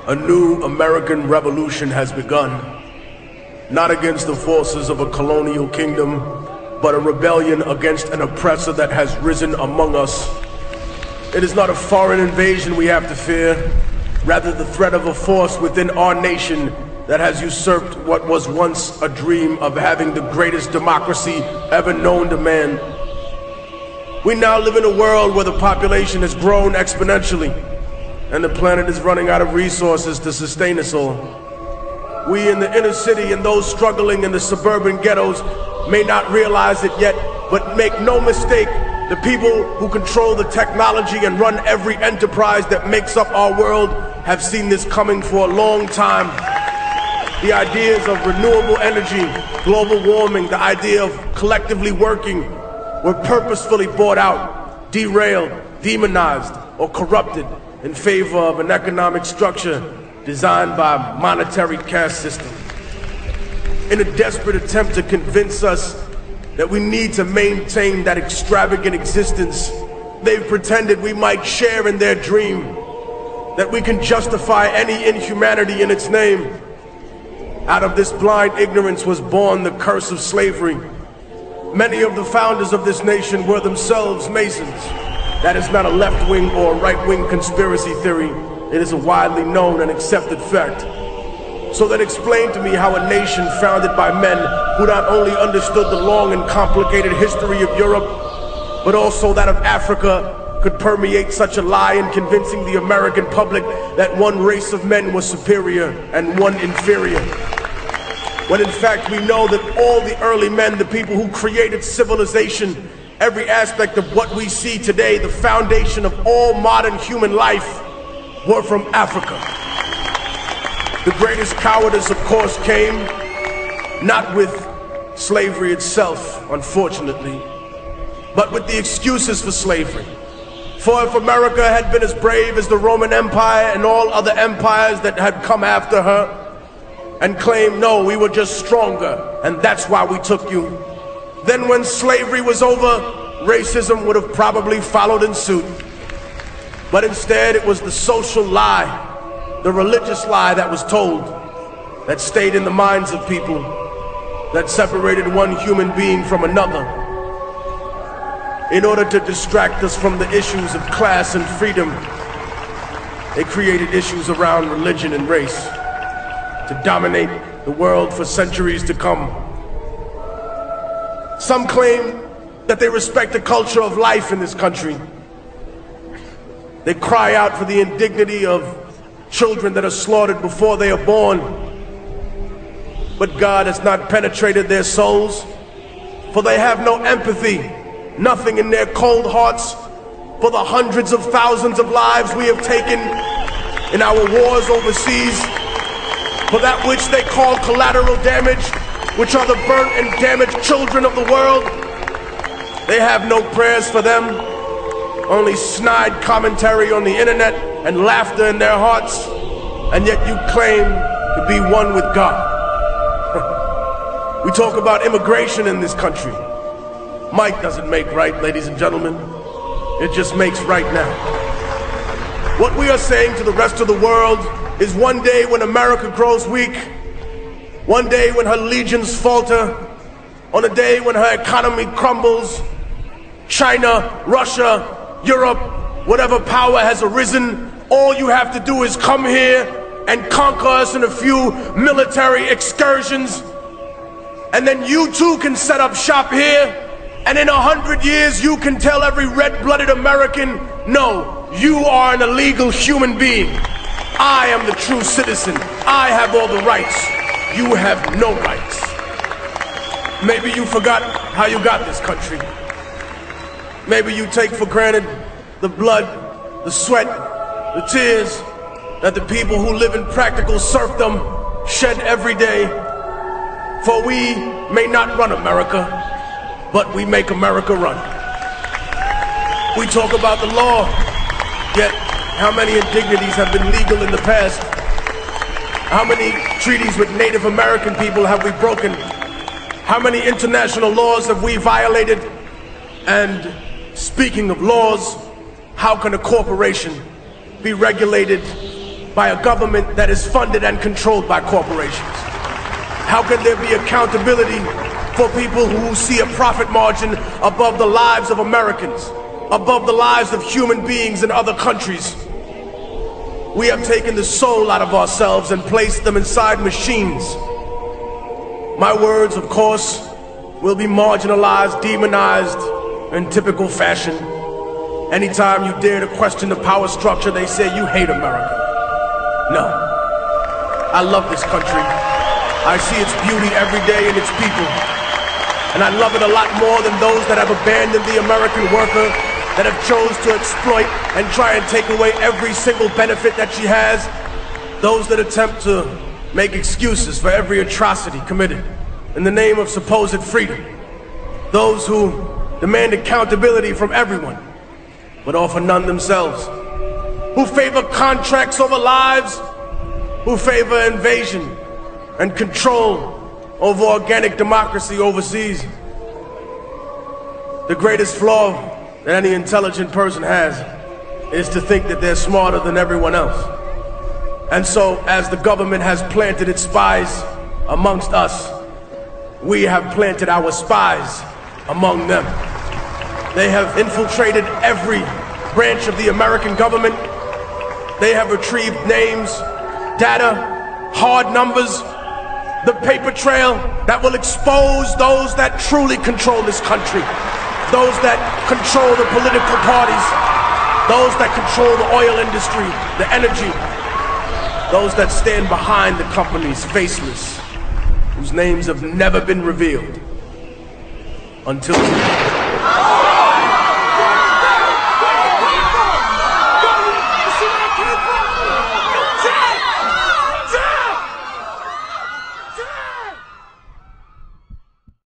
A new American revolution has begun, not against the forces of a colonial kingdom, but a rebellion against an oppressor that has risen among us. It is not a foreign invasion we have to fear, rather the threat of a force within our nation that has usurped what was once a dream of having the greatest democracy ever known to man. We now live in a world where the population has grown exponentially, and the planet is running out of resources to sustain us all. We in the inner city and those struggling in the suburban ghettos may not realize it yet, but make no mistake, the people who control the technology and run every enterprise that makes up our world have seen this coming for a long time. The ideas of renewable energy, global warming, the idea of collectively working were purposefully bought out, derailed, demonized, or corrupted in favor of an economic structure designed by a monetary caste system. In a desperate attempt to convince us that we need to maintain that extravagant existence, they've pretended we might share in their dream, that we can justify any inhumanity in its name. Out of this blind ignorance was born the curse of slavery. Many of the founders of this nation were themselves Masons. That is not a left-wing or right-wing conspiracy theory. It is a widely known and accepted fact. So then explain to me how a nation founded by men who not only understood the long and complicated history of Europe, but also that of Africa, could permeate such a lie in convincing the American public that one race of men was superior and one inferior. When in fact we know that all the early men, the people who created civilization, every aspect of what we see today, the foundation of all modern human life, were from Africa. The greatest cowardice, of course, came not with slavery itself, unfortunately, but with the excuses for slavery. For if America had been as brave as the Roman Empire and all other empires that had come after her, and claimed, no, we were just stronger, and that's why we took you, then when slavery was over, racism would have probably followed in suit. But instead, it was the social lie, the religious lie that was told, that stayed in the minds of people, that separated one human being from another, in order to distract us from the issues of class and freedom. They created issues around religion and race to dominate the world for centuries to come. Some claim that they respect the culture of life in this country. They cry out for the indignity of children that are slaughtered before they are born. But God has not penetrated their souls, for they have no empathy, nothing in their cold hearts for the hundreds of thousands of lives we have taken in our wars overseas, for that which they call collateral damage, which are the burnt and damaged children of the world. They have no prayers for them, only snide commentary on the internet and laughter in their hearts, and yet you claim to be one with God. We talk about immigration in this country. Might doesn't make right, ladies and gentlemen. It just makes right now. What we are saying to the rest of the world is one day when America grows weak, one day when her legions falter, on a day when her economy crumbles, China, Russia, Europe, whatever power has arisen, all you have to do is come here and conquer us in a few military excursions, and then you too can set up shop here, and in 100 years you can tell every red-blooded American, no, you are an illegal human being. I am the true citizen. I have all the rights. You have no rights. Maybe you forgot how you got this country. Maybe you take for granted the blood, the sweat, the tears that the people who live in practical serfdom shed every day. For we may not run America, but we make America run. We talk about the law, yet how many indignities have been legal in the past? How many treaties with Native American people have we broken? How many international laws have we violated? And speaking of laws, how can a corporation be regulated by a government that is funded and controlled by corporations? How can there be accountability for people who see a profit margin above the lives of Americans, above the lives of human beings in other countries? We have taken the soul out of ourselves and placed them inside machines. My words, of course, will be marginalized, demonized in typical fashion. Anytime you dare to question the power structure, they say you hate America. No, I love this country. I see its beauty every day in its people. And I love it a lot more than those that have abandoned the American worker, that have chose to exploit and try and take away every single benefit that she has. Those that attempt to make excuses for every atrocity committed in the name of supposed freedom. Those who demand accountability from everyone, but offer none themselves. Who favor contracts over lives, who favor invasion and control over organic democracy overseas. The greatest flaw that any intelligent person has is to think that they're smarter than everyone else. And so, as the government has planted its spies amongst us, we have planted our spies among them. They have infiltrated every branch of the American government. They have retrieved names, data, hard numbers, the paper trail that will expose those that truly control this country, those that control the political parties, those that control the oil industry, the energy, those that stand behind the companies, faceless, whose names have never been revealed until today.